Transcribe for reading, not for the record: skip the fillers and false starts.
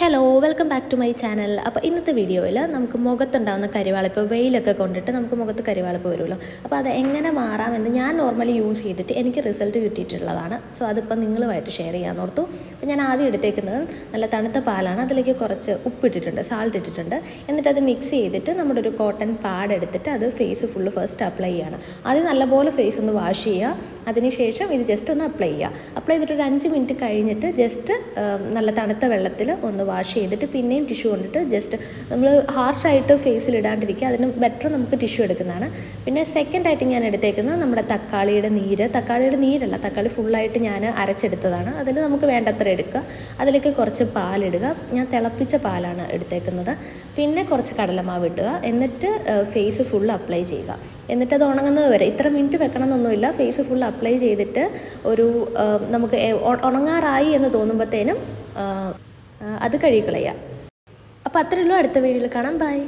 Hello welcome back to my channel. അപ്പോൾ ഇന്നത്തെ വീഡിയോയിൽ നമുക്ക് മുഖത്തുണ്ടാകുന്ന കരിവാളിപ്പ് വെയിലൊക്കെ കൊണ്ടിട്ട് നമുക്ക് മുഖത്ത് കരിവാളിപ്പ് വരുമല്ലോ. അപ്പോൾ അത് എങ്ങനെ മാറാമെന്ന് ഞാൻ നോർമലി യൂസ് ചെയ്തിട്ട് എനിക്ക് റിസൾട്ട് കിട്ടിയിട്ടുള്ളതാണ്. സോ അതിപ്പോൾ നിങ്ങളുമായിട്ട് ഷെയർ ചെയ്യാമെന്ന് ഓർത്തു. അപ്പോൾ ഞാൻ ആദ്യം എടുത്തേക്കുന്നത് നല്ല തണുത്ത പാലാണ്. അതിലേക്ക് കുറച്ച് ഉപ്പിട്ടിട്ടുണ്ട്, സാൾട്ട് ഇട്ടിട്ടുണ്ട്. എന്നിട്ട് അത് മിക്സ് ചെയ്തിട്ട് നമ്മുടെ ഒരു കോട്ടൺ പാഡ് എടുത്തിട്ട് അത് ഫേസ് ഫുള്ള് ഫസ്റ്റ് അപ്ലൈ ചെയ്യണം. ആദ്യം നല്ലപോലെ ഫേസ് ഒന്ന് വാഷ് ചെയ്യുക. അതിനുശേഷം ഇത് ജസ്റ്റ് ഒന്ന് അപ്ലൈ ചെയ്യുക. അപ്ലൈ ചെയ്തിട്ട് ഒരു 5 മിനിറ്റ് കഴിഞ്ഞിട്ട് ജസ്റ്റ് നല്ല തണുത്ത വെള്ളത്തിൽ ഒന്ന് വാഷ് ചെയ്തിട്ട് പിന്നെയും ടിഷ്യൂ കൊണ്ടിട്ട് ജസ്റ്റ് നമ്മൾ ഹാർഷായിട്ട് ഫേസിൽ ഇടാണ്ടിരിക്കുക. അതിന് ബെറ്റർ നമുക്ക് ടിഷ്യൂ എടുക്കുന്നതാണ്. പിന്നെ സെക്കൻഡായിട്ട് ഞാൻ എടുത്തേക്കുന്നത് നമ്മുടെ തക്കാളിയുടെ നീരല്ല, തക്കാളി ഫുള്ളായിട്ട് ഞാൻ അരച്ചെടുത്തതാണ്. അതിൽ നമുക്ക് വേണ്ടത്ര എടുക്കുക. അതിലേക്ക് കുറച്ച് പാലിടുക. ഞാൻ തിളപ്പിച്ച പാലാണ് എടുത്തേക്കുന്നത്. പിന്നെ കുറച്ച് കടലമാവ് ഇടുക. എന്നിട്ട് ഫേസ് ഫുൾ അപ്ലൈ ചെയ്യുക. എന്നിട്ട് അത് ഉണങ്ങുന്നത് വരെ ഇത്ര മിനിറ്റ് വെക്കണം എന്നൊന്നുമില്ല. ഫേസ് ഫുൾ അപ്ലൈ ചെയ്തിട്ട് ഒരു നമുക്ക് ഉണങ്ങാറായി എന്ന് തോന്നുമ്പോഴത്തേനും അത് കഴുകിക്കളയുക. അപ്പോൾ അത്രയേ ഉള്ളൂ. അടുത്ത വീഡിയോയിൽ കാണാം. ബൈ.